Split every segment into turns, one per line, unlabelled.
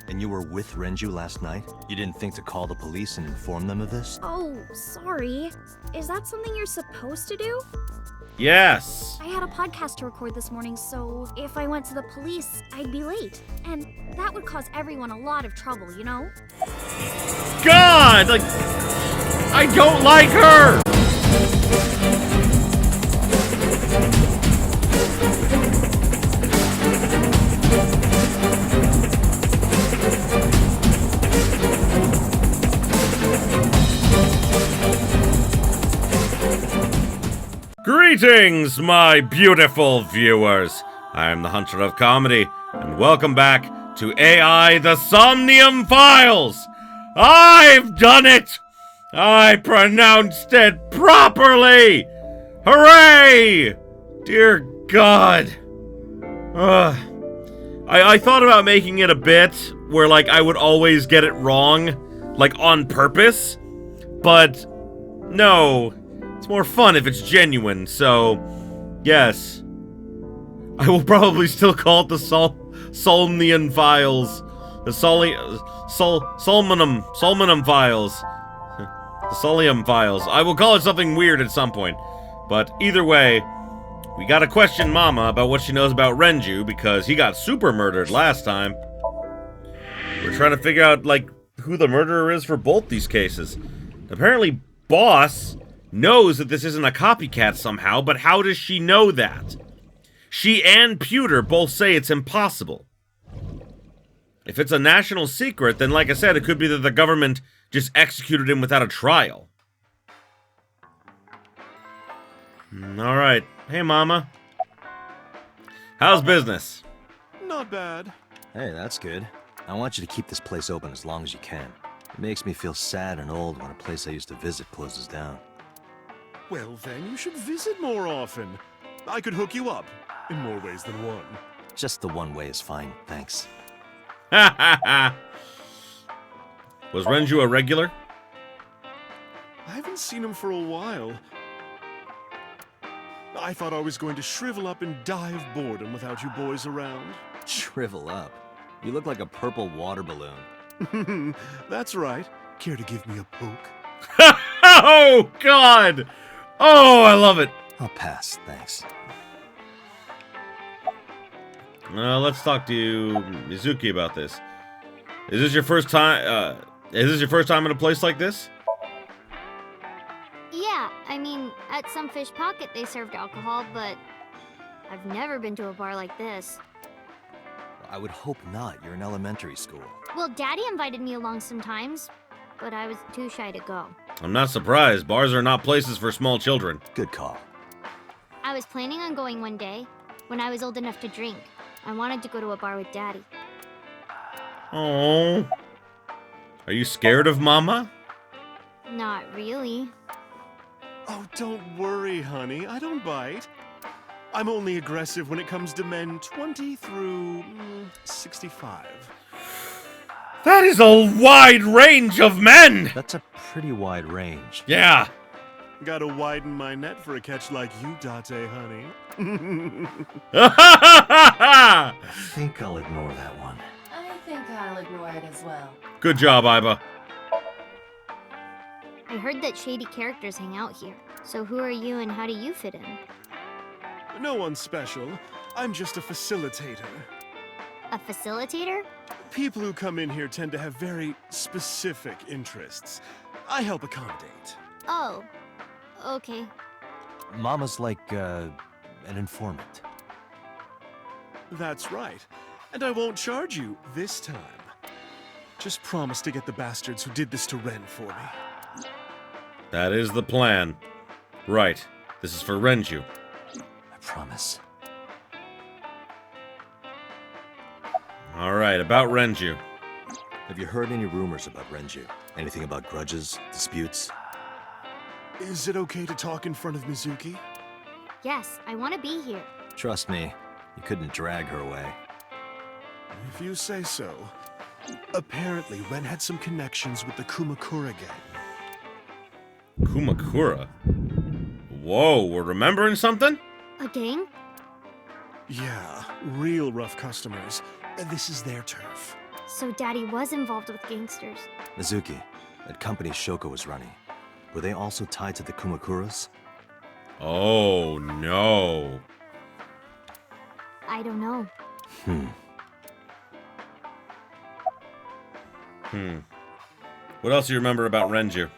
And you were with Renju last night? You didn't think to call the police and inform them of this?
Oh, sorry. Is that something you're supposed to do?
Yes.
I had a podcast to record this morning, so if I went to the police, I'd be late. And that would cause everyone a lot of trouble, you know?
God! Like, I don't like her! Greetings, my beautiful viewers. I am the Hunter of Comedy, and welcome back to AI the Somnium Files. I've done it! I pronounced it properly! Hooray! Dear God. I thought about making it a bit where, like, I would always get it wrong, like, on purpose, but no. It's more fun if it's genuine, so yes. I will probably still call it the Somnium Files. The Somnium Files. The Somnium Files. I will call it something weird at some point. But either way, we gotta question Mama about what she knows about Renju, because he got super murdered last time. We're trying to figure out, like, who the murderer is for both these cases. Apparently, Boss knows that this isn't a copycat somehow, but how does she know that? She and Pewter both say it's impossible. If it's a national secret, then like I said, it could be that the government just executed him without a trial. Alright. Hey, Mama. How's business?
Not bad.
Hey, that's good. I want you to keep this place open as long as you can. It makes me feel sad and old when a place I used to visit closes down.
Well, then you should visit more often. I could hook you up, in more ways than one.
Just the one way is fine, thanks.
Ha ha ha! Was Renju a regular?
I haven't seen him for a while. I thought I was going to shrivel up and die of boredom without you boys around.
Shrivel up. You look like a purple water balloon.
That's right. Care to give me a poke?
Oh, God! Oh, I love it.
I'll pass, thanks.
Let's talk to Mizuki about this. Is this your first time? Is this your first time in a place like this?
Yeah, I mean, at some fish pocket they served alcohol, but I've never been to a bar like this.
I would hope not. You're in elementary school.
Well, Daddy invited me along sometimes, but I was too shy to go.
I'm not surprised. Bars are not places for small children.
Good call.
I was planning on going one day, when I was old enough to drink. I wanted to go to a bar with Daddy.
Oh. Are you scared of Mama?
Not really.
Oh, don't worry, honey. I don't bite. I'm only aggressive when it comes to men 20 through 65.
That is a wide range of men!
That's a pretty wide range.
Yeah.
Gotta widen my net for a catch like you, Date, honey.
I think I'll ignore that one.
I think I'll ignore it as well.
Good job, Aiba.
I heard that shady characters hang out here. So who are you and how do you fit in?
No one special. I'm just a facilitator.
A facilitator?
People who come in here tend to have very specific interests. I help accommodate.
Oh, okay.
Mama's like, an informant.
That's right. And I won't charge you this time. Just promise to get the bastards who did this to Ren for me.
That is the plan. Right. This is for Renju.
I promise.
Alright, about Renju.
Have you heard any rumors about Renju? Anything about grudges, disputes?
Is it okay to talk in front of Mizuki?
Yes, I want to be here.
Trust me, you couldn't drag her away.
If you say so. Apparently, Ren had some connections with the Kumakura gang.
Kumakura? Whoa, we're remembering something?
A gang?
Yeah, real rough customers. This is their turf.
So Daddy was involved with gangsters.
Mizuki, that company Shoko was running, were they also tied to the Kumakuras?
Oh, no.
I don't know.
What else do you remember about Renju?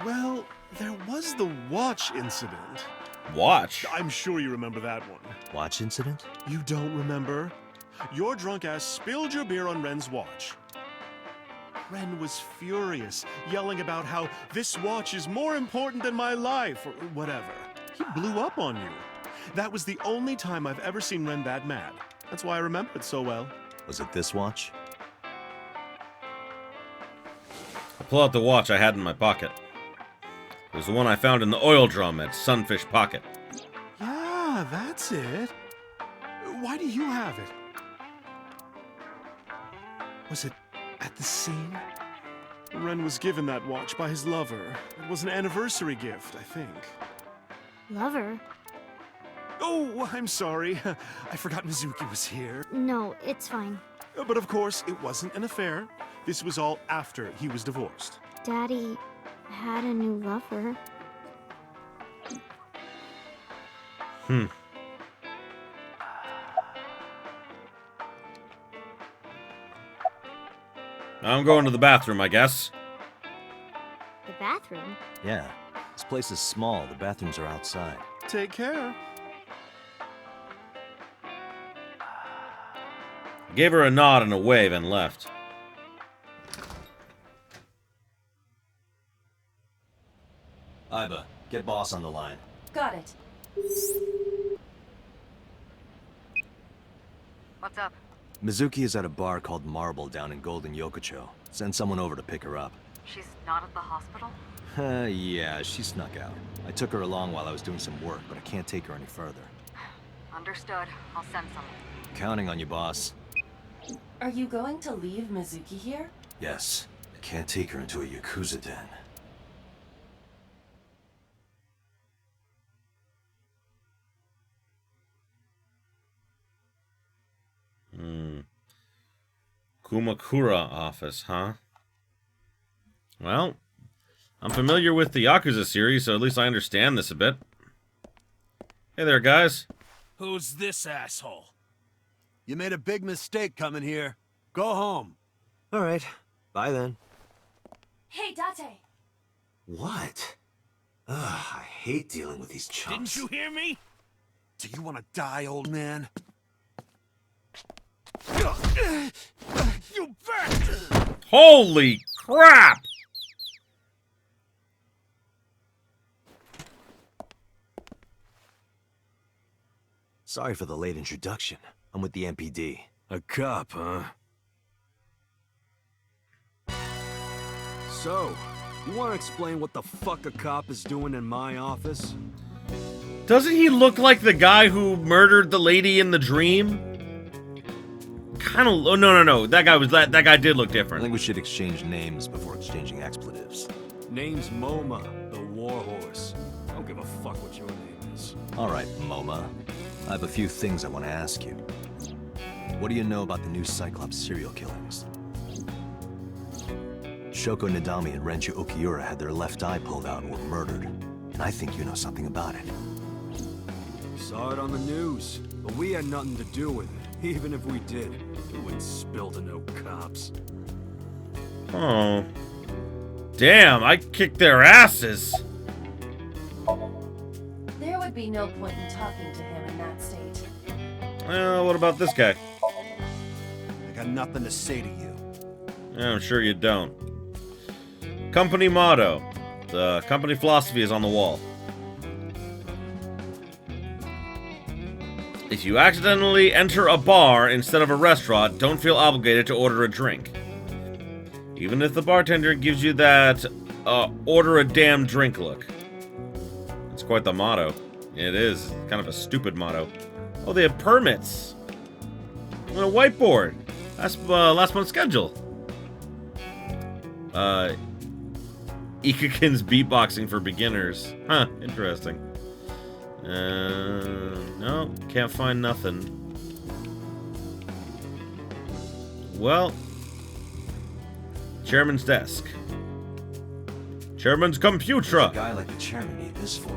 Well, there was the watch incident.
Watch?
I'm sure you remember that one.
Watch incident?
You don't remember? Your drunk ass spilled your beer on Ren's watch. Ren was furious, yelling about how this watch is more important than my life, or whatever. He blew up on you. That was the only time I've ever seen Ren that mad. That's why I remember it so well.
Was it this watch?
I pull out the watch I had in my pocket. It was the one I found in the oil drum at Sunfish Pocket.
Yeah, that's it. Why do you have it? Was it at the scene? Ren was given that watch by his lover. It was an anniversary gift, I think.
Lover?
Oh, I'm sorry. I forgot Mizuki was here.
No, it's fine.
But of course, it wasn't an affair. This was all after he was divorced.
Daddy had a new lover.
I'm going to the bathroom, I guess.
The bathroom?
Yeah. This place is small. The bathrooms are outside.
Take care.
I gave her a nod and a wave and left.
Aiba, get boss on the line.
Got it.
What's up?
Mizuki is at a bar called Marble down in Golden Yokocho. Send someone over to pick her up.
She's not at the hospital?
Yeah, she snuck out. I took her along while I was doing some work, but I can't take her any further.
Understood. I'll send someone.
Counting on you, boss.
Are you going to leave Mizuki here?
Yes. I can't take her into a Yakuza den.
Kumakura office, huh? Well, I'm familiar with the Yakuza series, so at least I understand this a bit. Hey there, guys.
Who's this asshole?
You made a big mistake coming here. Go home.
All right. Bye then.
Hey, Date!
What? Ugh, I hate dealing with these chumps.
Didn't you hear me?
Do you want to die, old man?
You bet!
Holy crap!
Sorry for the late introduction. I'm with the MPD.
A cop, huh? So, you want to explain what the fuck a cop is doing in my office?
Doesn't he look like the guy who murdered the lady in the dream? Kind of. Oh, no. That guy did look
I
different.
think we should exchange names before exchanging expletives.
Name's MoMA, the Warhorse. I don't give a fuck what your name is.
All right, MoMA. I have a few things I want to ask you. What do you know about the new Cyclops serial killings? Shoko Nadami and Renju Okiura had their left eye pulled out and were murdered. And I think you know something about it.
Saw it on the news, but we had nothing to do with it. Even if we did, it wouldn't spill to no cops.
Oh. Damn, I kicked their asses.
There would be no point in talking to him in that state.
Well, what about this guy?
I got nothing to say to you.
Yeah, I'm sure you don't. Company motto. The company philosophy is on the wall. If you accidentally enter a bar instead of a restaurant, don't feel obligated to order a drink. Even if the bartender gives you that, order a damn drink look. It's quite the motto. It is. Kind of a stupid motto. Oh, they have permits. On a whiteboard. That's last month's schedule. Ikakin's beatboxing for beginners. Huh, interesting. No, can't find nothing. Well, chairman's desk. Chairman's computer.
A guy like the chairman need this for?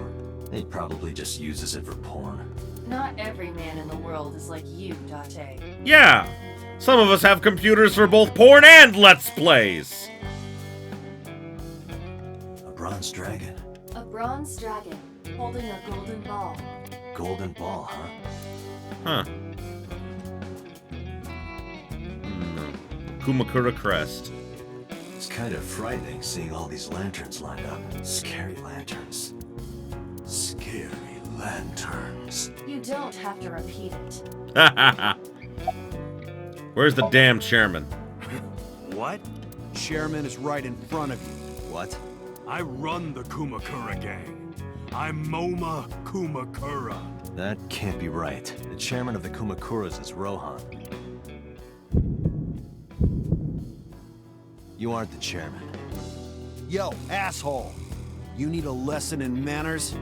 He probably just uses it for porn.
Not every man in the world is like you, Date.
Yeah, some of us have computers for both porn and Let's Plays.
A bronze dragon.
A bronze dragon holding a golden ball.
Golden ball, huh?
Huh. Kumakura crest.
It's kind of frightening seeing all these lanterns lined up. Scary lanterns. Scary lanterns.
You don't have to repeat it.
Where's the damn chairman?
What? Chairman is right in front of you.
What?
I run the Kumakura gang. I'm Moma Kumakura.
That can't be right. The chairman of the Kumakuras is Rohan. You aren't the chairman.
Yo, asshole! You need a lesson in manners?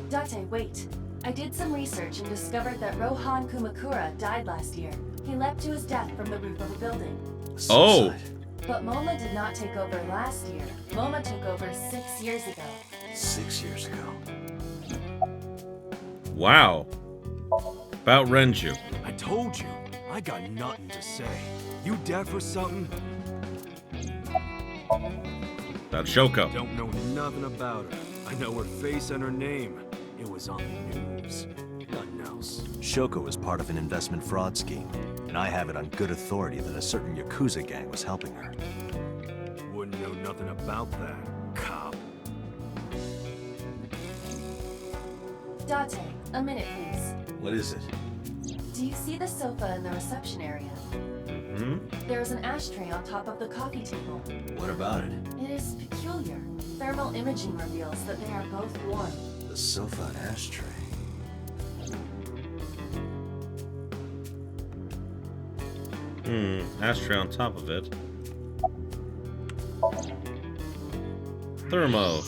Date, wait. I did some research and discovered that Rohan Kumakura died last year. He leapt to his death from the roof of a building.
Oh.
Suicide.
But Moma did not take over last year. Moma took over 6 years ago.
6 years ago.
Wow. About Renju.
I told you, I got nothing to say. You deaf or something?
About Shoko.
Don't know nothing about her. I know her face and her name. It was on the news. Nothing else.
Shoko was part of an investment fraud scheme, and I have it on good authority that a certain Yakuza gang was helping her.
Wouldn't know nothing about that, cop.
Date, a minute please.
What is it?
Do you see the sofa in the reception area?
Hmm?
There is an ashtray on top of the coffee table.
What about it?
It is peculiar. Thermal imaging reveals that they are both warm.
The sofa and ashtray.
Ashtray on top of it. Thermo.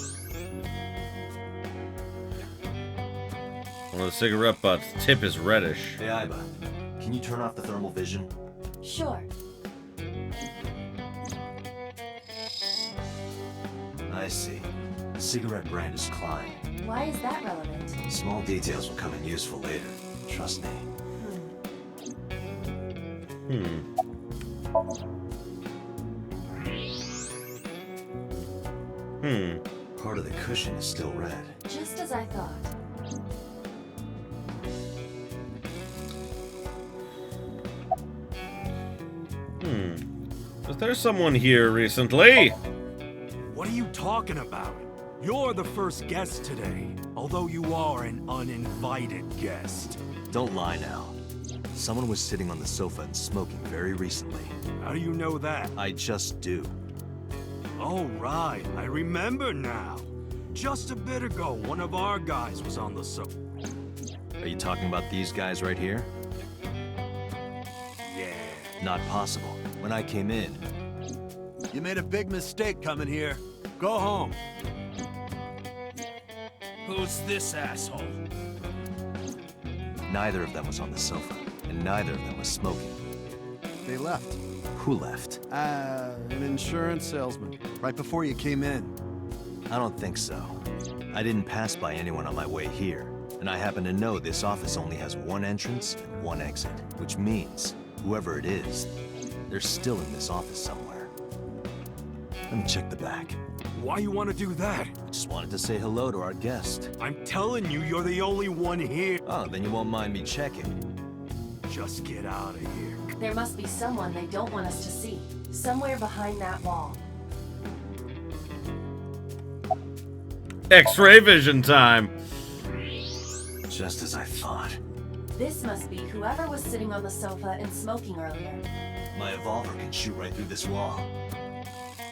One of the cigarette butts. Tip is reddish.
Hey, Aiba, can you turn off the thermal vision?
Sure.
I see. The cigarette brand is Klein.
Why is that relevant?
Small details will come in useful later. Trust me. Part of the cushion is still red.
Just as I thought.
Was there someone here recently?
What are you talking about? You're the first guest today, although you are an uninvited guest.
Don't lie now. Someone was sitting on the sofa and smoking very recently.
How do you know that?
I just do.
Oh, right. I remember now. Just a bit ago, one of our guys was on the sofa.
Are you talking about these guys right here?
Yeah.
Not possible. When I came in,
You made a big mistake coming here. Go home.
Who's this asshole?
neither of them was on the sofa, and neither of them was smoking.
They left.
Who left?
An insurance salesman. Right before you came in.
I don't think so. I didn't pass by anyone on my way here, and I happen to know this office only has one entrance and one exit, which means, whoever it is, they're still in this office somewhere. Let me check the back.
Why you want to do that?
I just wanted to say hello to our guest.
I'm telling you, you're the only one here.
Oh, then you won't mind me checking.
Just get out of here.
There must be someone they don't want us to see. Somewhere behind that wall.
X-ray vision time.
Just as I thought.
This must be whoever was sitting on the sofa and smoking earlier.
My evolver can shoot right through this wall.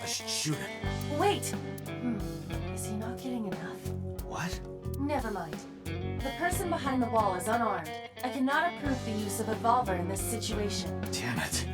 I should shoot it.
Wait! Is he not getting enough?
What?
Never mind. The person behind the wall is unarmed. I cannot approve the use of a revolver in this situation.
Damn it.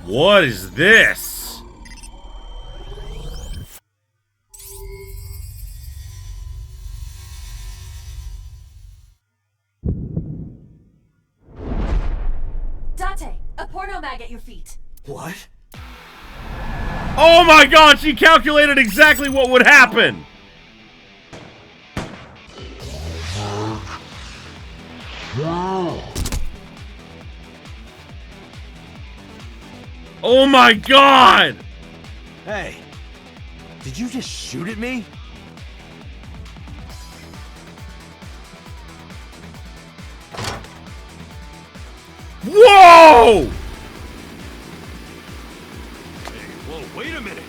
What is this?
Date, a porno mag at your feet.
What?
Oh my god, she calculated exactly what would happen! Oh my god!
Hey, did you just shoot at me?
Whoa!
Hey, whoa, wait a minute.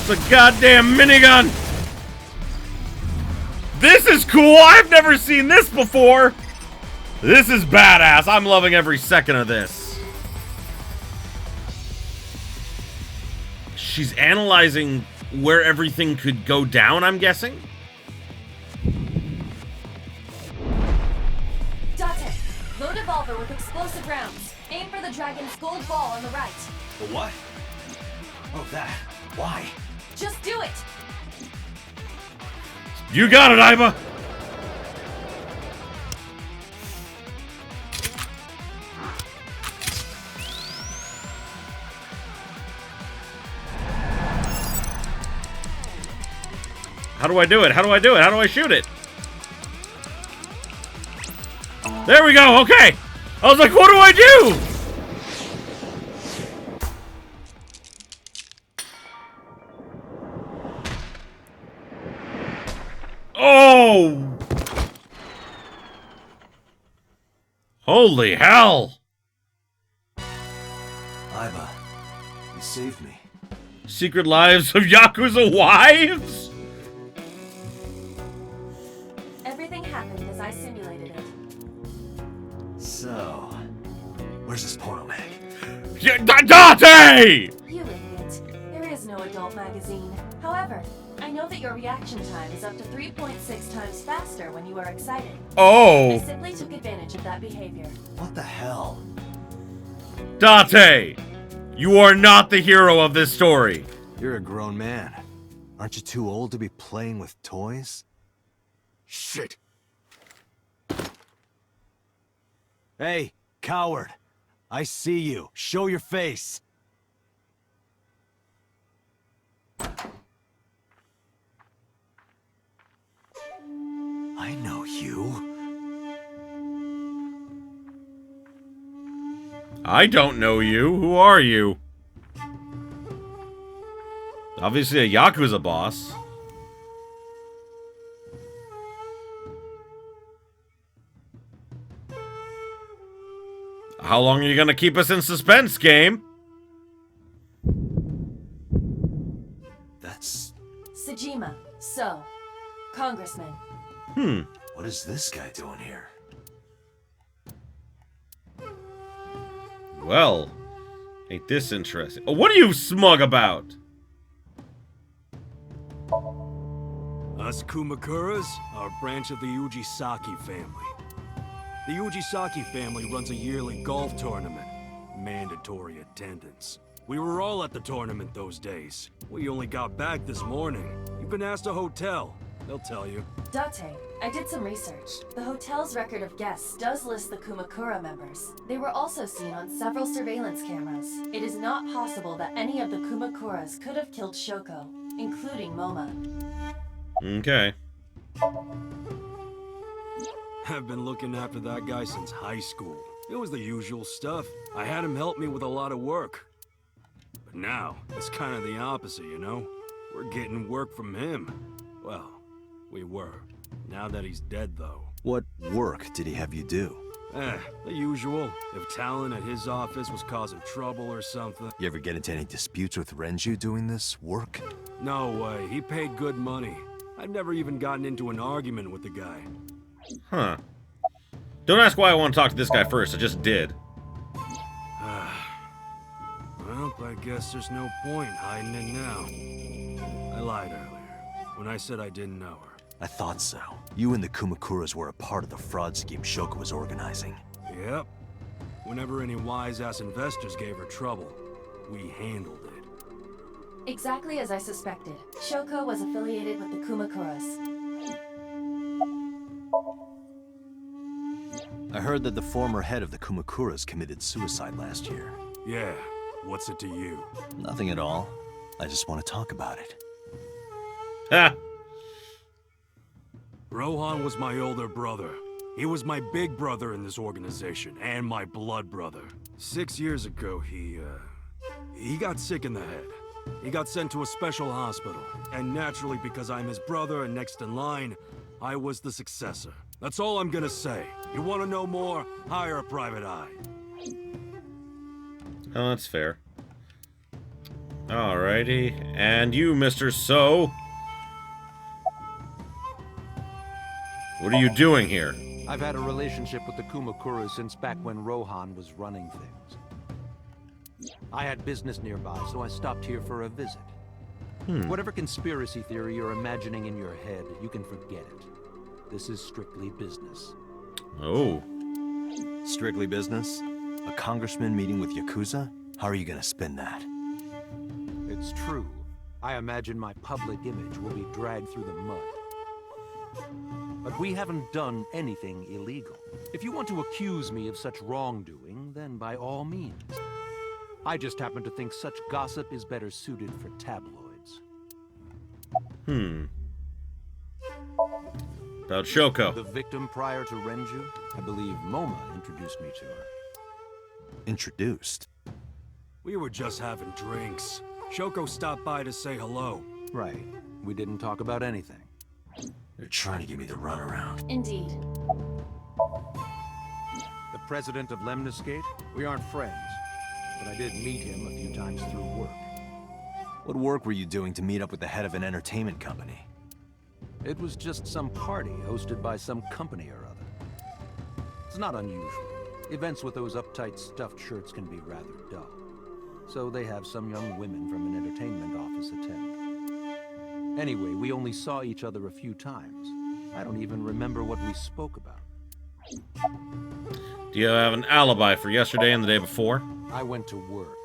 It's a goddamn minigun! This is cool! I've never seen this before! This is badass. I'm loving every second of this. She's analyzing where everything could go down, I'm guessing?
Date, load a revolver with explosive rounds. Aim for the dragon's gold ball on the right.
The what? Oh, that. Why?
Just do it!
You got it, Aiba! How do I do it? How do I do it? How do I shoot it? There we go, okay! I was like, what do I do? Oh! Holy hell!
Aiba, you saved me.
Secret Lives of Yakuza Wives?
Everything happened as I simulated it.
So, where's this porno mag?
Date!
You idiot. There is no adult magazine. However, I know that your reaction time is up to 3.6 times faster when you are excited. I
Oh!
simply took advantage of that behavior.
What the hell?
Date! You are not the hero of this story.
You're a grown man. Aren't you too old to be playing with toys?
Shit.
Hey, coward. I see you. Show your face. I know you.
I don't know you. Who are you? Obviously a Yakuza boss. How long are you gonna keep us in suspense, game?
That's...
Sejima, so, Congressman.
What is this guy doing here?
Well, ain't this interesting. Oh, what are you smug about?
Us Kumakuras are a branch of the Ujisaki family. The Ujisaki family runs a yearly golf tournament. Mandatory attendance. We were all at the tournament those days. We only got back this morning. You can ask the hotel. They'll tell you.
Date, I did some research. The hotel's record of guests does list the Kumakura members. They were also seen on several surveillance cameras. It is not possible that any of the Kumakuras could have killed Shoko, including Moma.
Okay.
I've been looking after that guy since high school. It was the usual stuff. I had him help me with a lot of work. But now, it's kind of the opposite, you know? We're getting work from him. Well, we were. Now that he's dead, though.
What work did he have you do?
The usual. If Talon at his office was causing trouble or something.
You ever get into any disputes with Renju doing this work?
No way. He paid good money. I've never even gotten into an argument with the guy.
Huh. Don't ask why I want to talk to this guy first. I just did.
Well, I guess there's no point hiding it now. I lied earlier when I said I didn't know her.
I thought so. You and the Kumakuras were a part of the fraud scheme Shoko was organizing.
Yep. Whenever any wise-ass investors gave her trouble, we handled it.
Exactly as I suspected. Shoko was affiliated with the Kumakuras.
I heard that the former head of the Kumakuras committed suicide last year.
Yeah, what's it to you?
Nothing at all. I just want to talk about it.
Ha!
Rohan was my older brother. He was my big brother in this organization, and my blood brother. 6 years ago, he got sick in the head. He got sent to a special hospital, and naturally, because I'm his brother and next in line, I was the successor. That's all I'm gonna say. You wanna know more? Hire a private eye.
Oh, that's fair. Alrighty. And you, Mr. So? What are you doing here?
I've had a relationship with the Kumakuras since back when Rohan was running things. I had business nearby, so I stopped here for a visit. Whatever conspiracy theory you're imagining in your head, you can forget it. This is strictly business.
Oh.
Strictly business? A congressman meeting with Yakuza? How are you gonna spin that?
It's true. I imagine my public image will be dragged through the mud. But we haven't done anything illegal. If you want to accuse me of such wrongdoing, then by all means. I just happen to think such gossip is better suited for tabloids.
About Shoko.
The victim prior to Renju, I believe Moma introduced me to her.
Introduced?
We were just having drinks. Shoko stopped by to say hello.
Right. We didn't talk about anything.
They're trying to give me the runaround.
Indeed.
The president of Lemniscate? We aren't friends, but I did meet him a few times through work.
What work were you doing to meet up with the head of an entertainment company?
It was just some party hosted by some company or other. It's not unusual. Events with those uptight stuffed shirts can be rather dull. So they have some young women from an entertainment office attend. Anyway, we only saw each other a few times. I don't even remember what we spoke about.
Do you have an alibi for yesterday and the day before?
I went to work,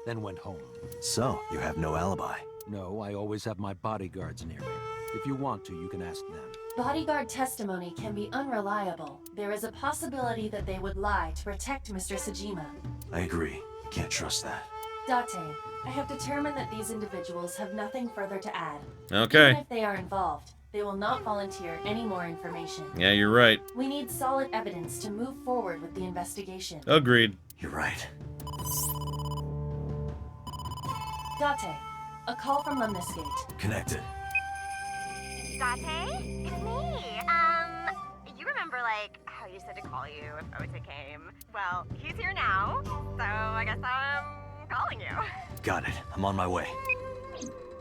then went home.
So, you have no alibi?
No, I always have my bodyguards near me. If you want to, you can ask them.
Bodyguard testimony can be unreliable. There is a possibility that they would lie to protect Mr. Sajima.
I agree. Can't trust that.
Date, I have determined that these individuals have nothing further to add.
Okay.
Even if they are involved, they will not volunteer any more information.
Yeah, you're right.
We need solid evidence to move forward with the investigation.
Agreed.
You're right.
Date, a call from Lemniscate.
Connected.
Date? It's me. You remember, like, how you said to call you if Ota came? Well, he's here now, so I guess I'm calling you.
Got it. I'm on my way.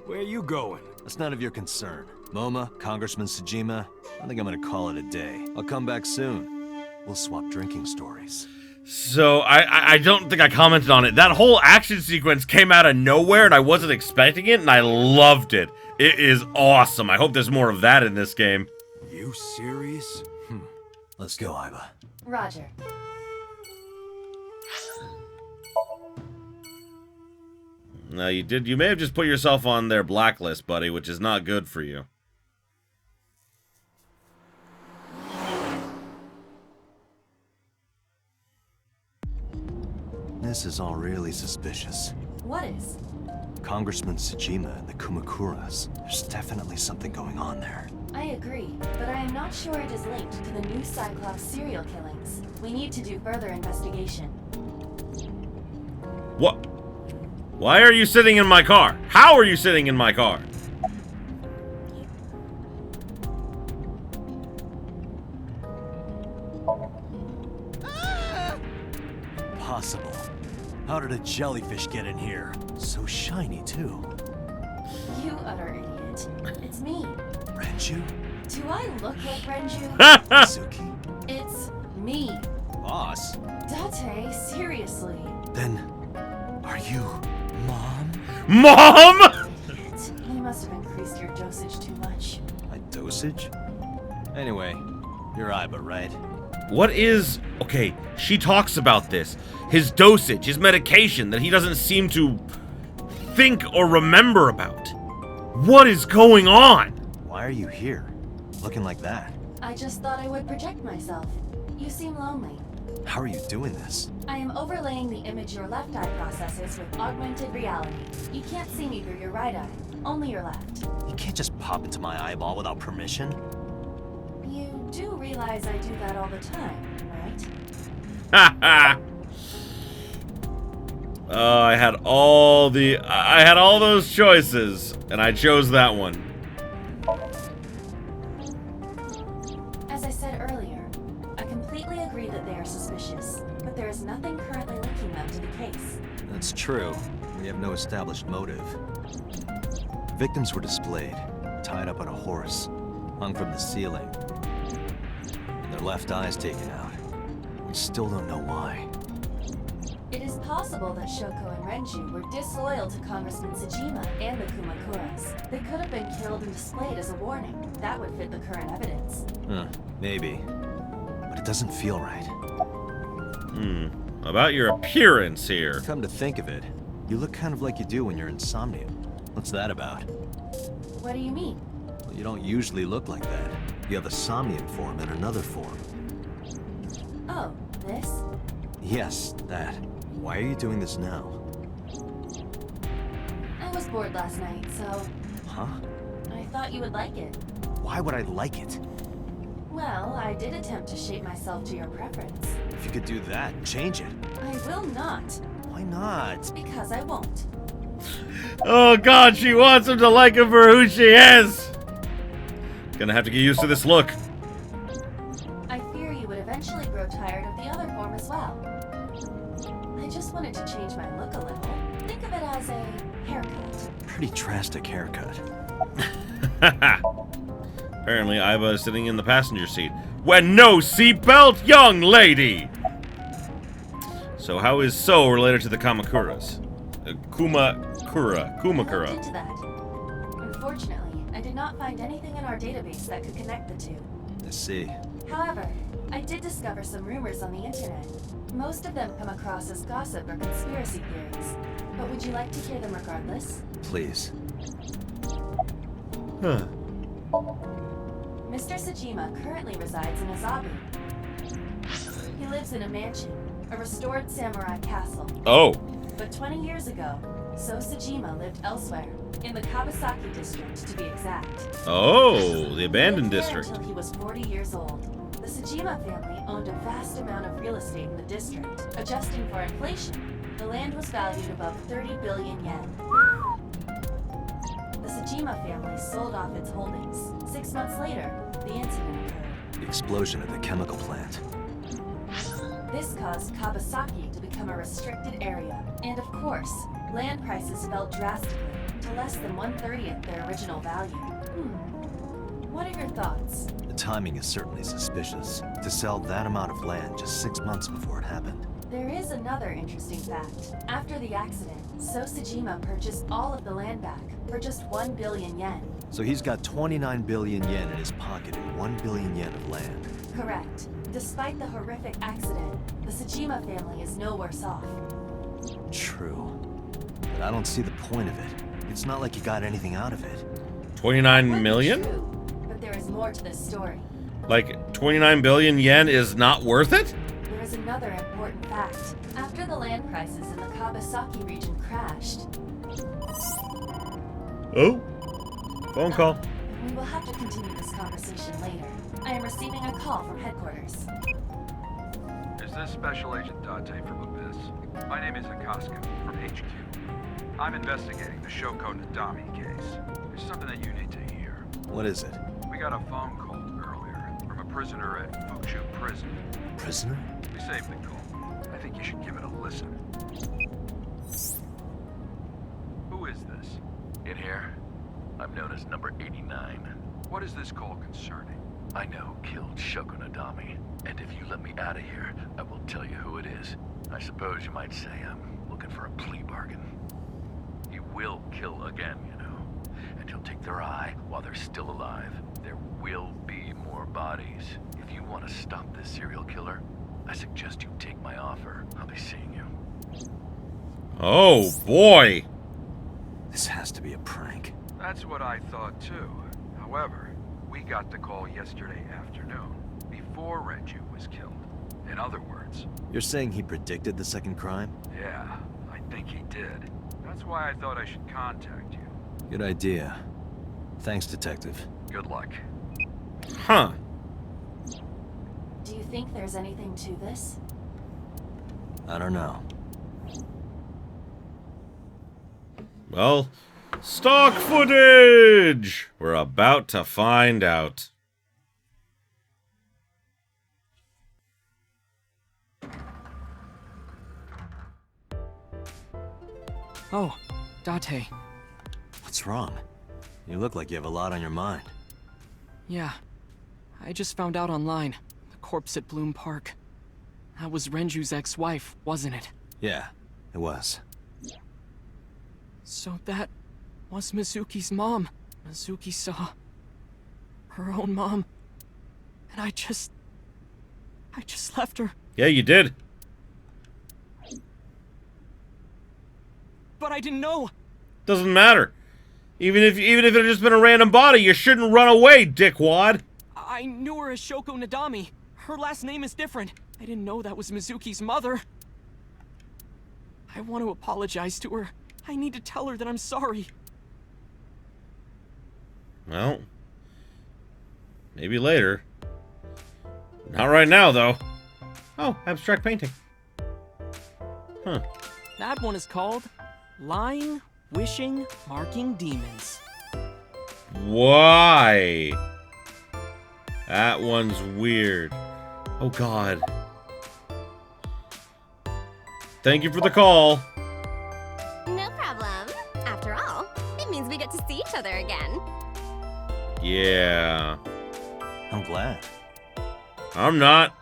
Where are you going?
That's none of your concern. Moma, Congressman Sajima, I think I'm gonna call it a day. I'll come back soon. We'll swap drinking stories.
So, I don't think I commented on it. That whole action sequence came out of nowhere, and I wasn't expecting it, and I loved it. It is awesome. I hope there's more of that in this game.
You serious?
Let's go, Aiba.
Roger.
No, you may have just put yourself on their blacklist, buddy, which is not good for you.
This is all really suspicious.
What is?
Congressman Sajima and the Kumakuras. There's definitely something going on there.
I agree, but I am not sure it is linked to the new Cyclops serial killings. We need to do further investigation.
What? Why are you sitting in my car? How are you sitting in my car?
Impossible. How did a jellyfish get in here? So shiny, too.
You utter idiot. It's me.
Renju?
Do I look like Renju?
Suki?
It's me.
Boss?
Date, seriously.
Then, are you Mom?
Mom?!
Idiot. You must have increased your dosage too much.
I Dosage? Anyway, you're Aiba, right?
What is... Okay, she talks about this. His dosage, his medication that he doesn't seem to think or remember about. What is going on?
Why are you here? Looking like that?
I just thought I would project myself. You seem lonely.
How are you doing this?
I am overlaying the image your left eye processes with augmented reality. You can't see me through your right eye, only your left.
You can't just pop into my eyeball without permission.
You do realize I do that all the time, right?
Ha ha! I had all those choices, and I chose that one.
As I said earlier, I completely agree that they are suspicious, but there is nothing currently linking them to the case.
That's true. We have no established motive. Victims were displayed, tied up on a horse, hung from the ceiling. Their left eyes taken out. We still don't know why.
It is possible that Shoko and Renju were disloyal to Congressman Tsujima and the Kumakuras. They could have been killed and displayed as a warning. That would fit the current evidence.
Maybe. But it doesn't feel right.
About your appearance here.
Come to think of it, you look kind of like you do when you're in Somnium. What's that about?
What do you mean?
Well, you don't usually look like that. You have a Somnium form and another form.
Oh, this?
Yes, that. Why are you doing this now?
I was bored last night, so...
Huh?
I thought you would like it.
Why would I like it?
Well, I did attempt to shape myself to your preference.
If you could do that, change it.
I will not.
Why not?
Because I won't.
Oh god, she wants him to like her for who she is! Gonna have to get used to this look.
I fear you would eventually grow tired of the other form as well. I just wanted to change my look a little. Think of it as a haircut.
Pretty drastic haircut.
Apparently, Aiba is sitting in the passenger seat. When no seatbelt, young lady! So how is So related to the Kamakuras? Kumakura.
I looked into that. Unfortunately, I did not find anything in our database that could connect the two.
I see.
However, I did discover some rumors on the internet. Most of them come across as gossip or conspiracy theories. But would you like to hear them regardless?
Please.
Huh.
Mr. Tsujima currently resides in Azabu. He lives in a mansion, a restored samurai castle.
Oh.
But 20 years ago, So Tsujima lived elsewhere, in the Kawasaki district to be exact.
Oh, the abandoned
He lived there
district.
until he was 40 years old. The Tsujima family owned a vast amount of real estate in the district. Adjusting for inflation, the land was valued above 30 billion yen. The Tsujima family sold off its holdings. 6 months later, the incident occurred.
The explosion at the chemical plant.
This caused Kawasaki to become a restricted area. And of course, land prices fell drastically to less than 1/30th their original value. What are your thoughts?
The timing is certainly suspicious. To sell that amount of land just 6 months before it happened.
There is another interesting fact. After the accident, So Tsujima purchased all of the land back for just 1 billion yen.
So he's got 29 billion yen in his pocket and 1 billion yen of land.
Correct. Despite the horrific accident, the Tsujima family is no worse off.
True. But I don't see the point of it. It's not like you got anything out of it.
29 million?
True, but there is more to this story.
Like, 29 billion yen is not worth it?
There is another important fact. After the land prices in the Kawasaki region crashed...
Oh? Phone call.
We will have to continue this conversation later. I am receiving a call from headquarters.
Is this Special Agent Date from Abyss? My name is Akaska from HQ. I'm investigating the Shoko Nadami case. There's something that you need to hear.
What is it?
We got a phone call earlier from a prisoner at Fuchu Prison.
Prisoner?
We saved the call. I think you should give it a listen. Who is this?
In here, I'm known as number 89.
What is this call concerning?
I know who killed Shoko Nadami, and if you let me out of here, I will tell you who it is. I suppose you might say I'm looking for a plea bargain. He will kill again, you know, and he'll take blink their eye while they're still alive. There will be more bodies. If you want to stop this serial killer, I suggest you take my offer. I'll be seeing you.
Oh, boy!
This has to be a prank.
That's what I thought too. However, we got the call yesterday afternoon, before Renju was killed. In other words...
You're saying he predicted the second crime?
Yeah, I think he did. That's why I thought I should contact you.
Good idea. Thanks, Detective.
Good luck.
Huh.
Do you think there's anything to this?
I don't know.
Well, stock footage! We're about to find out.
Oh, Date.
What's wrong? You look like you have a lot on your mind.
Yeah. I just found out online. The corpse at Bloom Park. That was Renju's ex-wife, wasn't it?
Yeah, it was.
So that was Mizuki's mom. Mizuki saw her own mom. And I just left her.
Yeah, you did.
But I didn't know.
Doesn't matter. Even if it had just been a random body, you shouldn't run away, dickwad.
I knew her as Shoko Nadami. Her last name is different. I didn't know that was Mizuki's mother. I want to apologize to her. I need to tell her that I'm sorry.
Well, maybe later. Not right now, though. Oh, abstract painting. Huh.
That one is called Lying, Wishing, Marking Demons.
Why? That one's weird. Oh, God. Thank you for the call.
No problem. After all, it means we get to see each other again.
Yeah.
I'm glad.
I'm not.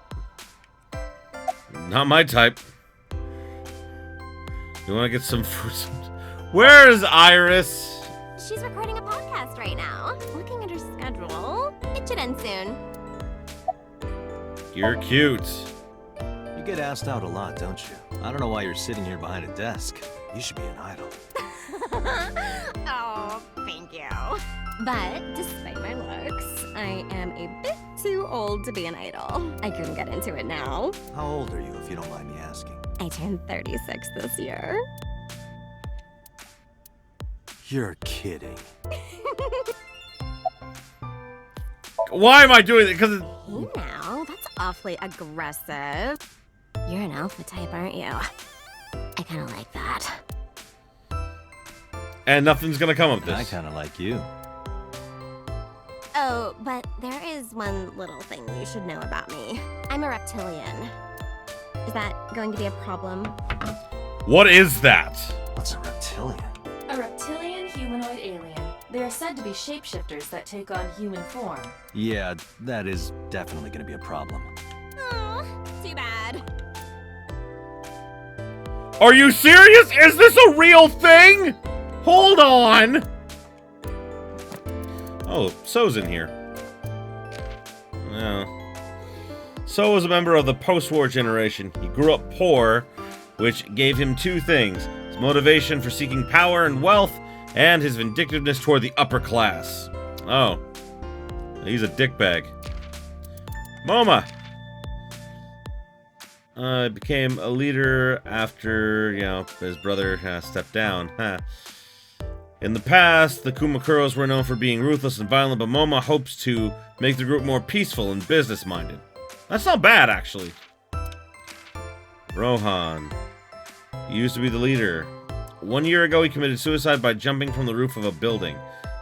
Not my type. You want to get some fruit? Where's Iris?
She's recording a podcast right now. Looking at her schedule, it should end soon.
You're cute.
You get asked out a lot, don't you? I don't know why you're sitting here behind a desk. You should be an idol.
Oh, thank you. But despite my looks, I am a bit too old to be an idol. I couldn't get into it now.
How old are you, if you don't mind me asking?
I turned 36 this year.
You're kidding.
Why am I doing it? Because
Hey now, that's awfully aggressive. You're an alpha type, aren't you? I kind of like that.
And nothing's gonna come of this.
I kind of like you.
Oh, but there is one little thing you should know about me. I'm a reptilian. Is that going to be a problem?
What is that?
What's a reptilian?
A reptilian humanoid alien. They are said to be shapeshifters that take on human form.
Yeah, that is definitely going to be a problem.
Oh, too bad.
Are you serious? Is this a real thing? Hold on. Oh, So's in here. Yeah. So was a member of the post-war generation. He grew up poor, which gave him two things: his motivation for seeking power and wealth, and his vindictiveness toward the upper class. Oh. He's a dickbag. MoMA! Became a leader after, his brother stepped down. In the past, the Kumakuros were known for being ruthless and violent, but MoMA hopes to make the group more peaceful and business-minded. That's not bad, actually. Rohan. He used to be the leader. 1 year ago, he committed suicide by jumping from the roof of a building.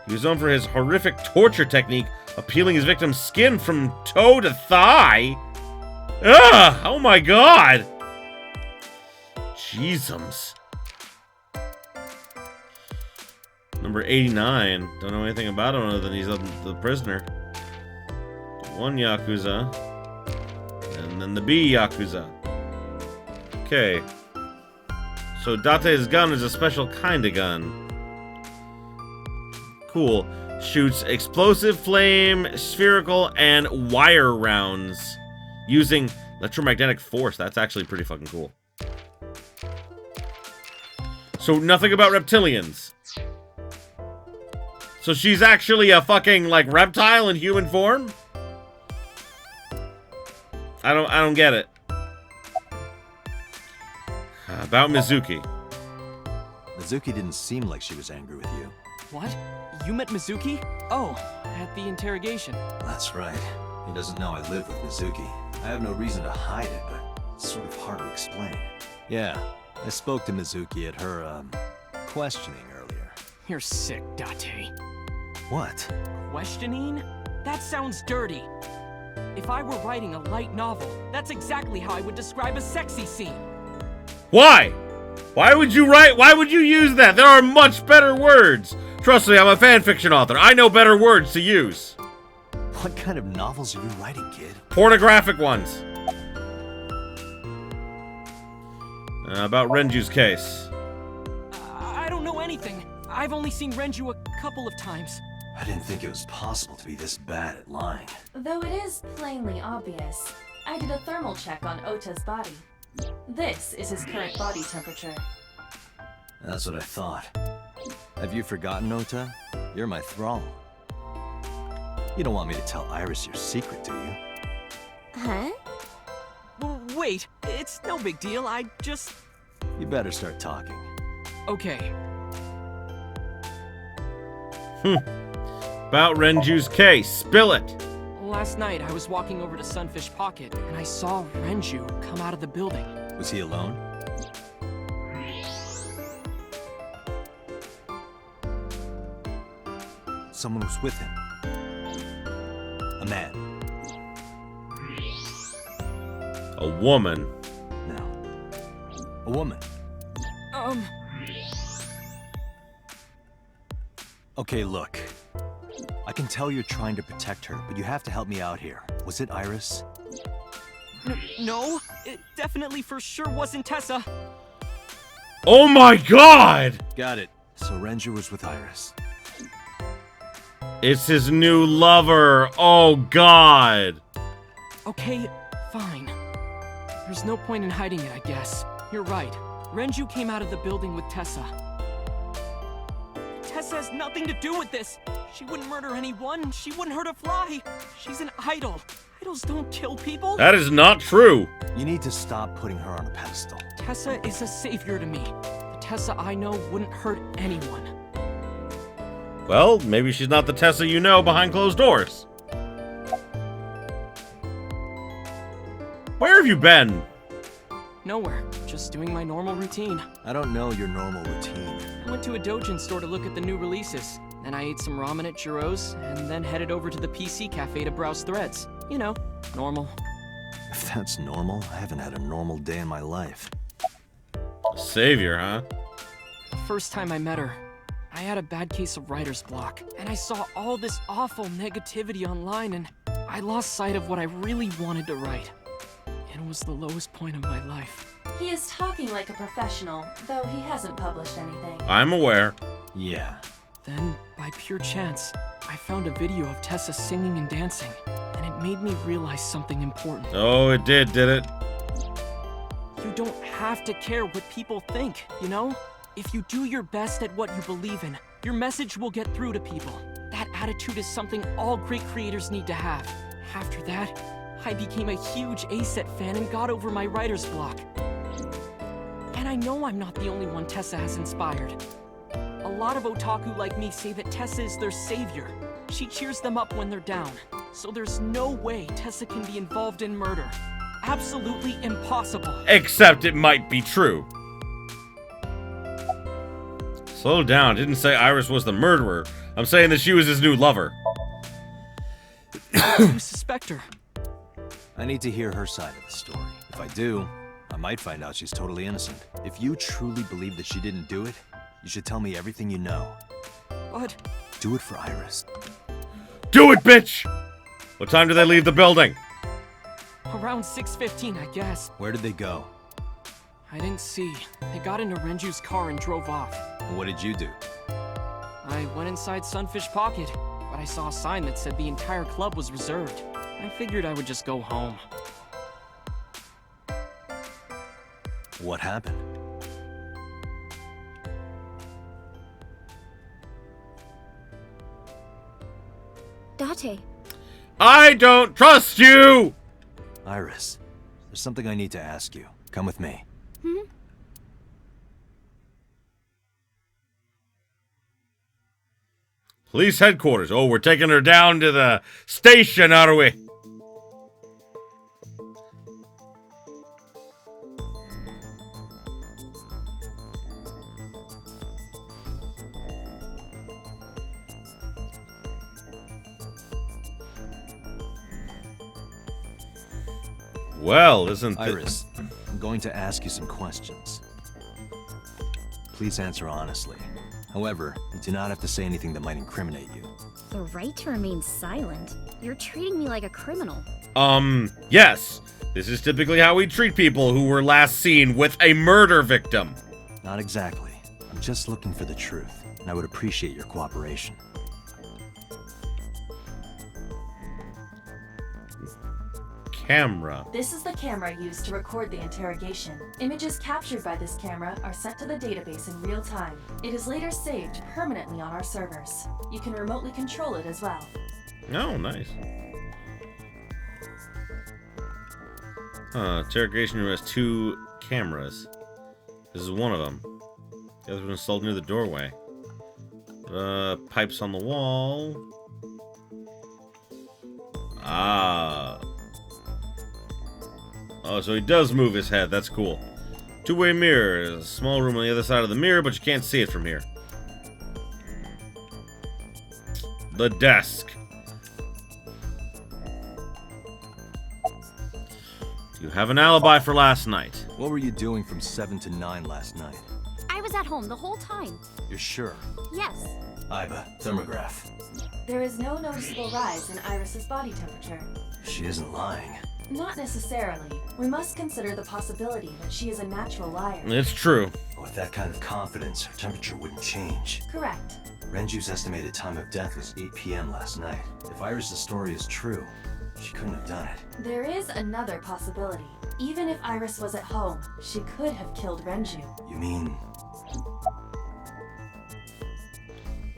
He was known for his horrific torture technique of peeling his victim's skin from toe to thigh. Ugh! Oh my god! Jeezums. Number 89. Don't know anything about him other than he's the prisoner. One Yakuza. And then the B Yakuza. Okay. So Date's gun is a special kind of gun. Cool. shoots explosive flame, spherical, and wire rounds using electromagnetic force. That's actually pretty fucking cool. So nothing about reptilians. So she's actually a fucking, like, reptile in human form? I don't get it. About Mizuki.
Mizuki didn't seem like she was angry with you.
What? You met Mizuki? Oh, at the interrogation.
That's right. He doesn't know I live with Mizuki. I have no reason to hide it, but it's sort of hard to explain. Yeah, I spoke to Mizuki at her, questioning earlier.
You're sick, Date.
What?
Questioning? That sounds dirty. If I were writing a light novel, that's exactly how I would describe a sexy scene.
Why? Why would you use that? There are much better words. Trust me, I'm a fanfiction author. I know better words to use.
What kind of novels are you writing, kid?
Pornographic ones. About Renju's case.
I don't know anything. I've only seen Renju a couple of times.
I didn't think it was possible to be this bad at lying.
Though it is plainly obvious, I did a thermal check on Ota's body. This is his current body temperature.
That's what I thought. Have you forgotten, Ota? You're my thrall. You don't want me to tell Iris your secret, do you?
Huh?
Wait, it's no big deal. I just...
You better start talking.
Okay.
About Renju's case. Spill it.
Last night, I was walking over to Sunfish Pocket, and I saw Renju come out of the building.
Was he alone? Someone was with him. A man.
A woman.
No. A woman. Okay, look. I can tell you're trying to protect her, but you have to help me out here. Was it Iris?
No, it definitely for sure wasn't Tessa.
Oh my god!
Got it. So Renju was with Iris.
It's his new lover. Oh god.
Okay, fine. There's no point in hiding it, I guess. You're right. Renju came out of the building with Tessa. Tessa has nothing to do with this. She wouldn't murder anyone. She wouldn't hurt a fly. She's an idol. Idols don't kill people.
That is not true.
You need to stop putting her on a pedestal.
Tessa is a savior to me. The Tessa I know wouldn't hurt anyone.
Well, maybe she's not the Tessa you know behind closed doors. Where have you been?
Nowhere. Just doing my normal routine.
I don't know your normal routine.
I went to a doujin store to look at the new releases. Then I ate some ramen at Jiro's, and then headed over to the PC cafe to browse threads. You know, normal.
If that's normal, I haven't had a normal day in my life.
Savior, huh?
The first time I met her, I had a bad case of writer's block, and I saw all this awful negativity online, and I lost sight of what I really wanted to write. It was the lowest point of my life.
He is talking like a professional, though he hasn't published anything.
I'm aware.
Yeah.
Then, by pure chance, I found a video of Tessa singing and dancing, and it made me realize something important.
Oh, it did it?
You don't have to care what people think, you know? If you do your best at what you believe in, your message will get through to people. That attitude is something all great creators need to have. After that, I became a huge A-Set fan and got over my writer's block. And I know I'm not the only one Tessa has inspired. A lot of otaku like me say that Tessa is their savior. She cheers them up when they're down. So there's no way Tessa can be involved in murder. Absolutely impossible.
Except it might be true. Slow down. Didn't say Iris was the murderer. I'm saying that she was his new lover.
You suspect her?
I need to hear her side of the story. If I do, I might find out she's totally innocent. If you truly believe that she didn't do it, you should tell me everything you know.
But...
Do it for Iris.
Do it, bitch! What time do they leave the building?
Around 6:15, I guess.
Where did they go?
I didn't see. They got into Renju's car and drove off.
What did you do?
I went inside Sunfish Pocket. but I saw a sign that said the entire club was reserved. I figured I would just go home.
What happened?
Date.
I don't trust you!
Iris, there's something I need to ask you. Come with me.
Hmm?
Police headquarters. Oh, we're taking her down to the station, are we? Well, isn't
Iris, I'm going to ask you some questions. Please answer honestly. However, you do not have to say anything that might incriminate you.
The right to remain silent? You're treating me like a criminal.
Yes. This is typically how we treat people who were last seen with a murder victim.
Not exactly. I'm just looking for the truth, and I would appreciate your cooperation.
Camera.
This is the camera used to record the interrogation. Images captured by this camera are sent to the database in real time. It is later saved permanently on our servers. You can remotely control it as well.
Oh, nice. Interrogation room has 2 cameras. This is one of them. The other one installed near the doorway. Pipes on the wall. Ah. Oh, so he does move his head. That's cool. 2-way mirror. There's a small room on the other side of the mirror, but you can't see it from here. The desk. You have an alibi for last night.
What were you doing from 7 to 9 last night?
I was at home the whole time.
You're sure?
Yes.
Aiba, thermograph.
There is no noticeable rise in Iris's body temperature.
She isn't lying.
Not necessarily. We must consider the possibility that she is a natural liar.
It's true.
With that kind of confidence, her temperature wouldn't change.
Correct.
Renju's estimated time of death was 8 p.m. last night. If Iris' story is true, she couldn't have done it.
There is another possibility. Even if Iris was at home, she could have killed Renju.
You mean...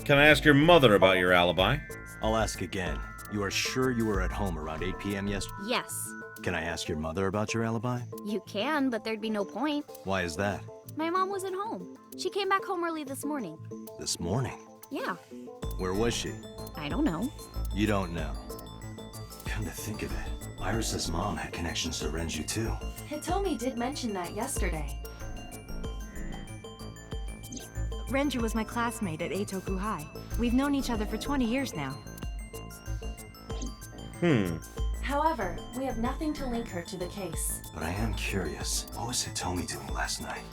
Can I ask your mother about your alibi?
I'll ask again. You are sure you were at home around 8 p.m. yesterday?
Yes.
Can I ask your mother about your alibi?
You can, but there'd be no point.
Why is that?
My mom wasn't home. She came back home early this morning.
This morning?
Yeah.
Where was she?
I don't know.
You don't know. Come to think of it, Iris' mom had connections to Renju too.
Hitomi did mention that yesterday.
Renju was my classmate at Eitoku High. We've known each other for 20 years now.
However, we have nothing to link her to the case.
But I am curious, what was Hitomi doing last night?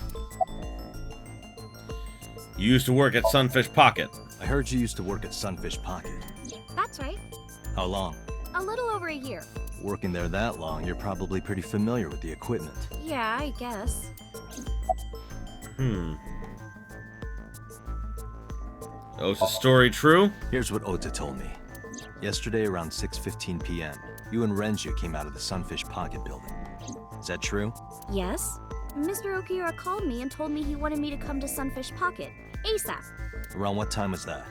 You used to work at Sunfish Pocket.
I heard you used to work at Sunfish Pocket.
That's right.
How long?
A little over a year.
Working there that long, you're probably pretty familiar with the equipment.
Yeah, I guess.
Oh, is the story true?
Here's what Ota told me. Yesterday around 6:15 p.m., you and Renju came out of the Sunfish Pocket building. Is that true?
Yes. Mr. Okiura called me and told me he wanted me to come to Sunfish Pocket. ASAP.
Around what time was that?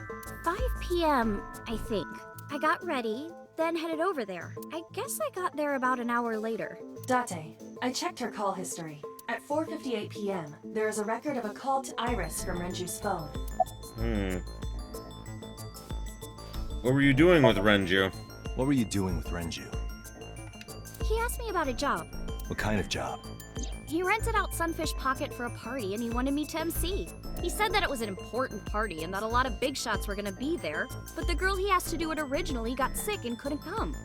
5 p.m., I think. I got ready, then headed over there. I guess I got there about an hour later.
Date, I checked her call history. At 4:58 p.m., there is a record of a call to Iris from Renju's phone.
What were you doing with Renju?
What were you doing with Renju?
He asked me about a job.
What kind of job?
He rented out Sunfish Pocket for a party and he wanted me to MC. He said that it was an important party and that a lot of big shots were gonna be there, but the girl he asked to do it originally got sick and couldn't come.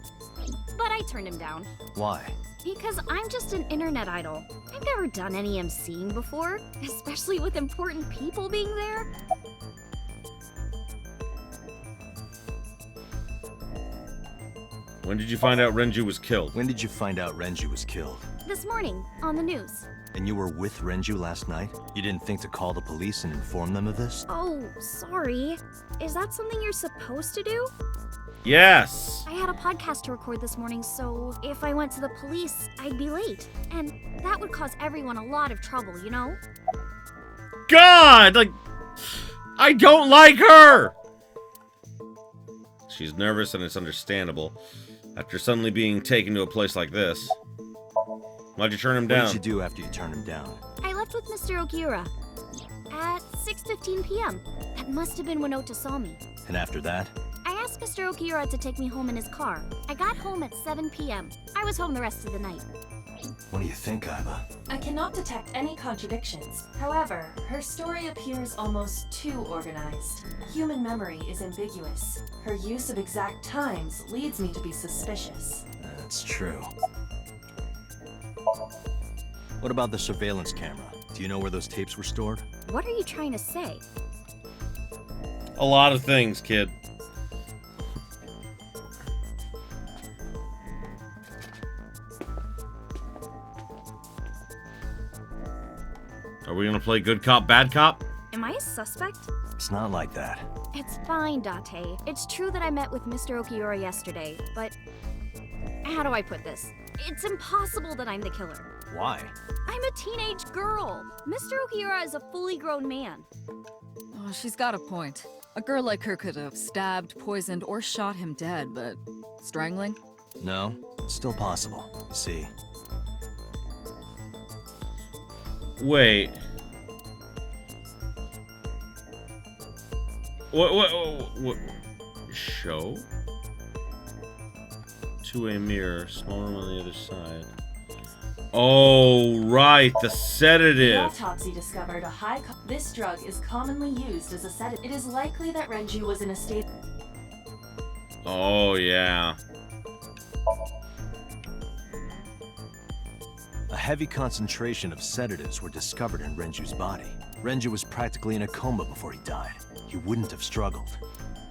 But I turned him down.
Why?
Because I'm just an internet idol. I've never done any MCing before, especially with important people being there.
When did you find out Renju was killed?
When did you find out Renju was killed?
This morning, on the news.
And you were with Renju last night? You didn't think to call the police and inform them of this?
Oh, sorry. Is that something you're supposed to do?
Yes.
I had a podcast to record this morning, so if I went to the police, I'd be late. And that would cause everyone a lot of trouble, you know?
God, like, I don't like her. She's nervous and it's understandable. After suddenly being taken to a place like this. Why'd you turn him down?
What did you do after you turned him down?
I left with Mr. Okiura at 6:15 p.m. That must have been when Ota saw me.
And after that?
I asked Mr. Okiura to take me home in his car. I got home at 7 p.m. I was home the rest of the night.
What do you think, Aiba?
I cannot detect any contradictions. However, her story appears almost too organized. Human memory is ambiguous. Her use of exact times leads me to be suspicious.
That's true. What about the surveillance camera? Do you know where those tapes were stored?
What are you trying to say?
A lot of things, kid. Are we gonna play good cop, bad cop?
Am I a suspect?
It's not like that.
It's fine, Date. It's true that I met with Mr. Okiura yesterday, but how do I put this? It's impossible that I'm the killer.
Why?
I'm a teenage girl. Mr. Okiura is a fully grown man.
Oh, she's got a point. A girl like her could have stabbed, poisoned, or shot him dead, but strangling?
No, it's still possible. You see.
Wait. What? Show? Two-way mirror, small room on the other side. Oh, right, the sedative.
The autopsy discovered a high. This drug is commonly used as a sedative. It is likely that Renju was in a state.
Oh, yeah.
A heavy concentration of sedatives were discovered in Renju's body. Renju was practically in a coma before he died. He wouldn't have struggled.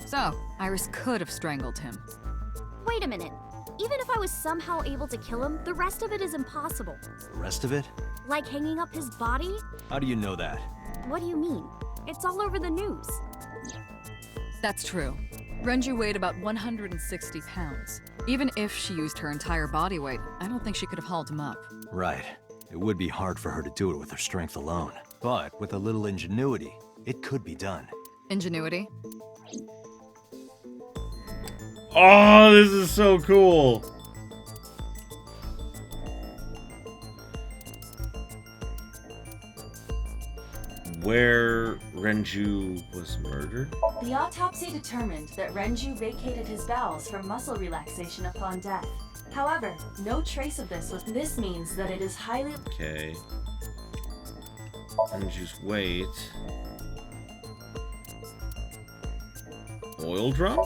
So, Iris could have strangled him.
Wait a minute. Even if I was somehow able to kill him, the rest of it is impossible.
The rest of it?
Like hanging up his body?
How do you know that?
What do you mean? It's all over the news.
That's true. Renju weighed about 160 pounds. Even if she used her entire body weight, I don't think she could have hauled him up.
Right. It would be hard for her to do it with her strength alone. But with a little ingenuity, it could be done.
Ingenuity?
Oh, this is so cool. Where Renju was murdered?
The autopsy determined that Renju vacated his bowels for muscle relaxation upon death. However, no trace of this was. This means that it is highly.
Okay. Renju's weight. Oil drum?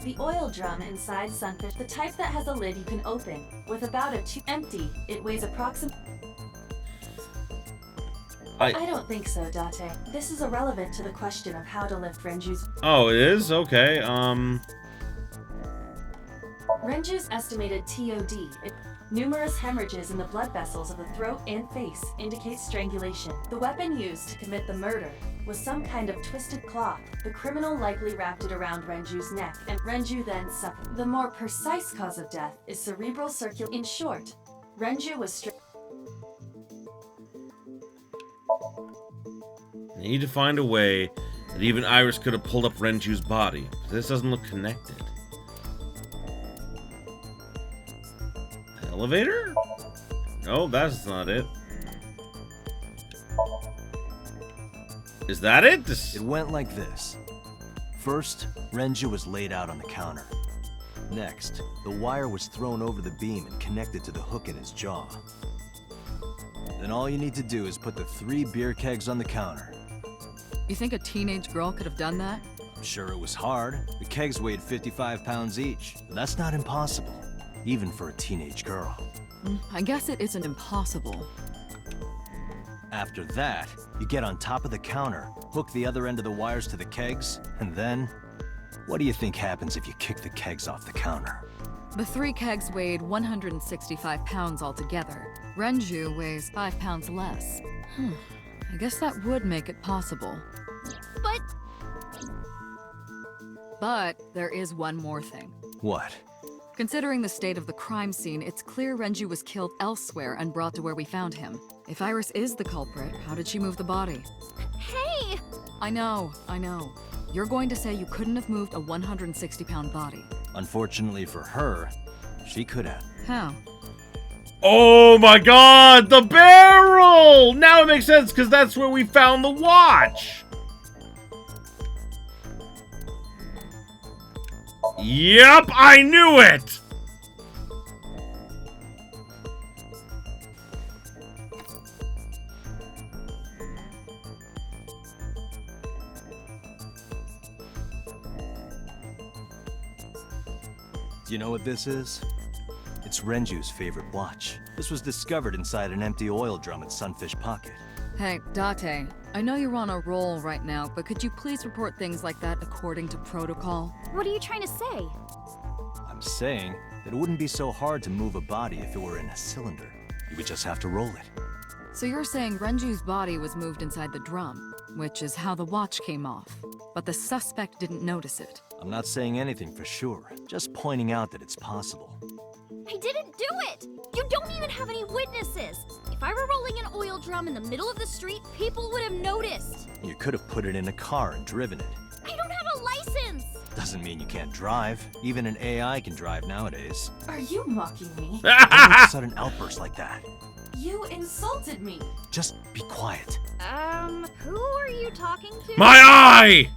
The oil drum inside Sunfish, the type that has a lid you can open, with about a 2 empty, it weighs approximately. I don't think so, Date. This is irrelevant to the question of how to lift Renju's.
Oh, it is? Okay,
Renju's estimated TOD. Numerous hemorrhages in the blood vessels of the throat and face indicate strangulation. The weapon used to commit the murder was some kind of twisted cloth. The criminal likely wrapped it around Renju's neck, and Renju then suffered. The more precise cause of death is cerebral circulation. In short, Renju was
I need to find a way that even Iris could have pulled up Renju's body. But this doesn't look connected. Elevator? No, that's not it. Is that it?
It went like this. First, Renju was laid out on the counter. Next, the wire was thrown over the beam and connected to the hook in his jaw. Then all you need to do is put the 3 beer kegs on the counter.
You think a teenage girl could have done that?
I'm sure it was hard. The kegs weighed 55 pounds each. But that's not impossible, even for a teenage girl.
I guess it isn't impossible.
After that, you get on top of the counter, hook the other end of the wires to the kegs, and then... What do you think happens if you kick the kegs off the counter?
The 3 kegs weighed 165 pounds altogether. Renju weighs 5 pounds less. I guess that would make it possible. But there is one more thing.
What?
Considering the state of the crime scene, it's clear Renju was killed elsewhere and brought to where we found him. If Iris is the culprit, how did she move the body?
Hey!
I know. You're going to say you couldn't have moved a 160-pound body.
Unfortunately for her, she could have.
How?
Oh my god, the barrel! Now it makes sense because that's where we found the watch. Yep, I knew it!
Do you know what this is? It's Renju's favorite watch. This was discovered inside an empty oil drum at Sunfish Pocket.
Hey, Date, I know you're on a roll right now, but could you please report things like that according to protocol?
What are you trying to say?
I'm saying that it wouldn't be so hard to move a body if it were in a cylinder. You would just have to roll it.
So you're saying Renju's body was moved inside the drum, which is how the watch came off. But the suspect didn't notice it.
I'm not saying anything for sure, just pointing out that it's possible.
I didn't do it! You don't even have any witnesses! If I were rolling an oil drum in the middle of the street, people would have noticed!
You could have put it in a car and driven it.
I don't have a license!
Doesn't mean you can't drive. Even an AI can drive nowadays.
Are you mocking me?
Why make a sudden outburst like that?
You insulted me!
Just be quiet.
Who are you talking to?
My eye!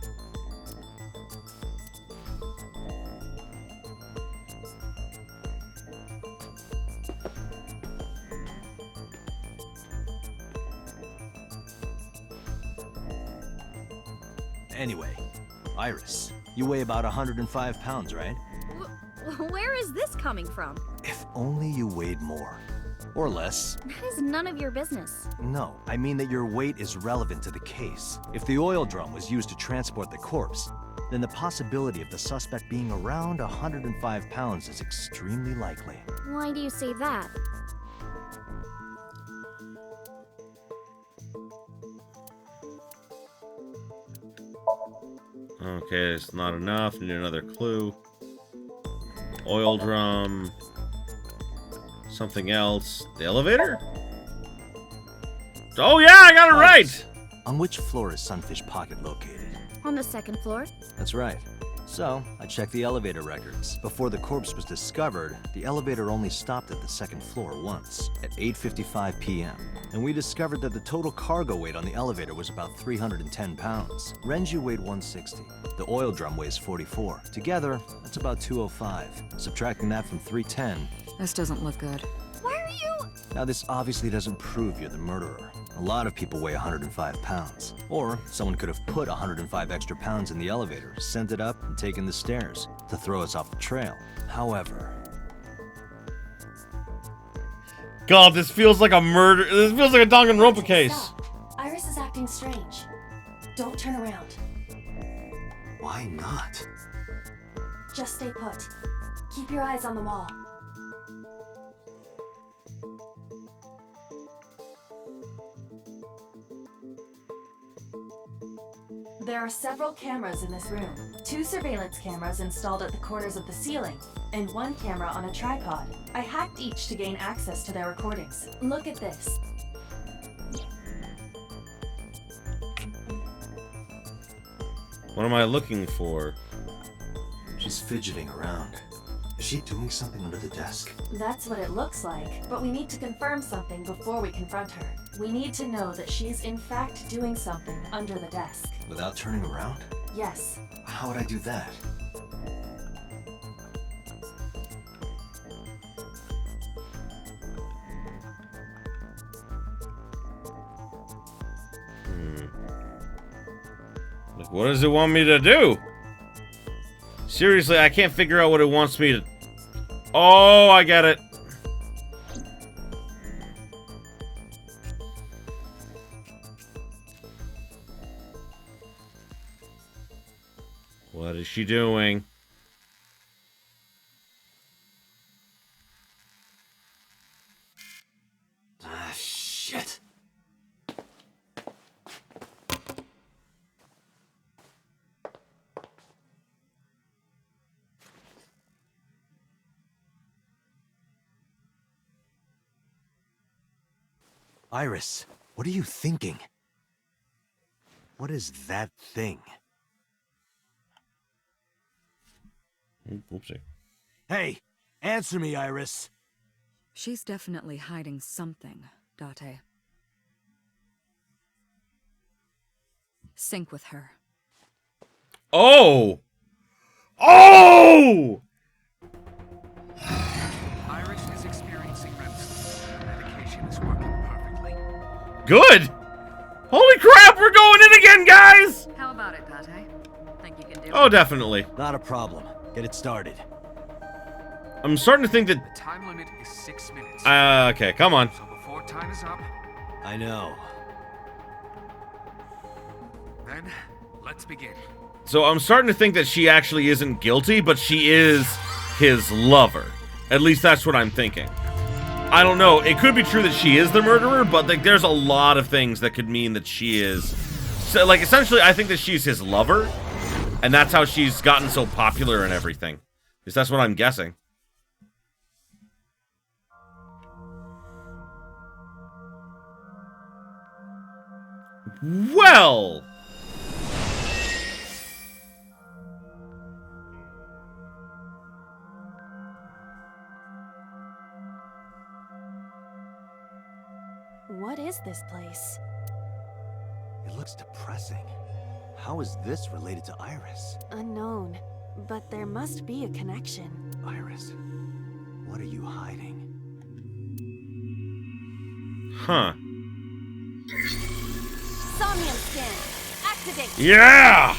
Anyway, Iris, you weigh about 105 pounds, right?
Where is this coming from?
If only you weighed more. Or less.
That is none of your business.
No, I mean that your weight is relevant to the case. If the oil drum was used to transport the corpse, then the possibility of the suspect being around 105 pounds is extremely likely.
Why do you say that?
Okay, it's not enough. Need another clue. Oil drum. Something else. The elevator? Oh yeah, I got it right!
On which floor is Sunfish Pocket located?
On the 2nd floor.
That's right. So, I checked the elevator records. Before the corpse was discovered, the elevator only stopped at the 2nd floor once, at 8:55 p.m. And we discovered that the total cargo weight on the elevator was about 310 pounds. Renju weighed 160. The oil drum weighs 44. Together, that's about 205. Subtracting that from 310...
This doesn't look good.
Why are you...
Now, this obviously doesn't prove you're the murderer. A lot of people weigh 105 pounds. Or someone could have put 105 extra pounds in the elevator, sent it up, and taken the stairs to throw us off the trail. However...
God, this feels like a murder. This feels like a Danganronpa case.
Stop. Iris is acting strange. Don't turn around.
Why not?
Just stay put. Keep your eyes on the wall. There are several cameras in this room. 2 surveillance cameras installed at the corners of the ceiling, and 1 camera on a tripod. I hacked each to gain access to their recordings. Look at this.
What am I looking for?
She's fidgeting around. Is she doing something under the desk?
That's what it looks like, but we need to confirm something before we confront her. We need to know that she's in fact doing something under the desk.
Without turning around?
Yes.
How would I do that?
Like, what does it want me to do? Seriously, I can't figure out what it wants me to... Oh, I get it. What is she doing?
Iris, what are you thinking? What is that thing?
Oopsie.
Hey, answer me, Iris.
She's definitely hiding something, Date. Sync with her.
Oh! Oh!
Iris is experiencing REM sleep. The medication is working perfectly.
Good! Holy crap, we're going in again, guys!
How about it, Date? Think you can do it?
Oh, definitely.
Not a problem. Get it started.
I'm starting to think that...
The time limit is 6 minutes.
Okay, come on.
So before time is up,
I know.
then let's begin.
So I'm starting to think that she actually isn't guilty, but she is his lover. At least that's what I'm thinking. I don't know. It could be true that she is the murderer, but like, there's a lot of things that could mean that she is. So, like, essentially, I think that she's his lover, and that's how she's gotten so popular and everything. At least that's what I'm guessing. Well...
What is this place?
It looks depressing. How is this related to Iris?
Unknown. But there must be a connection.
Iris, what are you hiding?
Huh.
Somnium scan! Activate!
Yeah!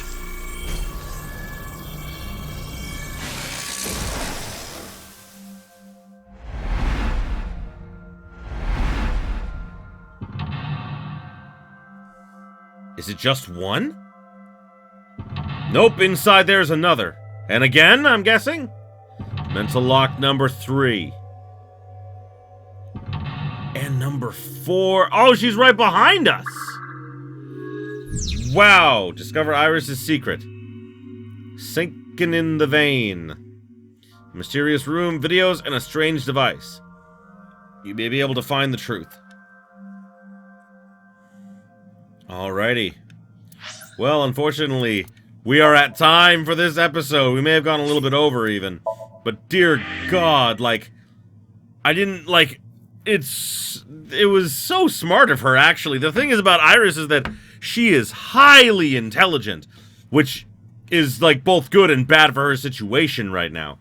Is it just one? Nope, inside there's another. And again, I'm guessing? Mental lock number 3. And number 4. Oh, she's right behind us! Wow, discover Iris's secret. Sinking in the vein. A mysterious room, videos, and a strange device. You may be able to find the truth. Alrighty. Well, unfortunately, we are at time for this episode. We may have gone a little bit over even. But dear God, like, I didn't, like, it was so smart of her, actually. The thing is about Iris is that she is highly intelligent, which is, like, both good and bad for her situation right now.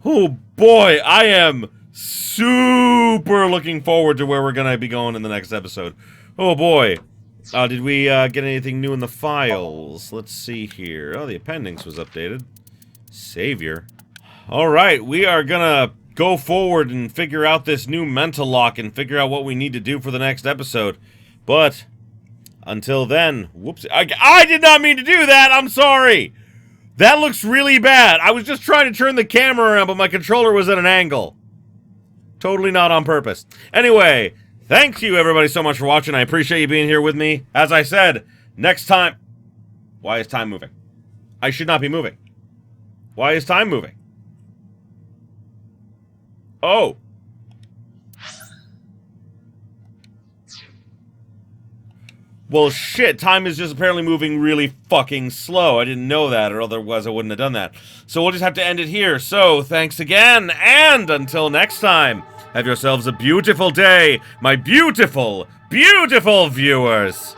Oh boy, I am super looking forward to where we're gonna be going in the next episode. Oh boy. Did we get anything new in the files? Let's see here. Oh, the appendix was updated. Savior. Alright, we are gonna go forward and figure out this new mental lock and figure out what we need to do for the next episode. But, until then, whoops. I did not mean to do that! I'm sorry! That looks really bad. I was just trying to turn the camera around, but my controller was at an angle. Totally not on purpose. Anyway... Thank you, everybody, so much for watching. I appreciate you being here with me. As I said, next time... Why is time moving? I should not be moving. Why is time moving? Oh. Well, shit, time is just apparently moving really fucking slow. I didn't know that, or otherwise I wouldn't have done that. So we'll just have to end it here. So, thanks again, and until next time... Have yourselves a beautiful day, my beautiful, beautiful viewers!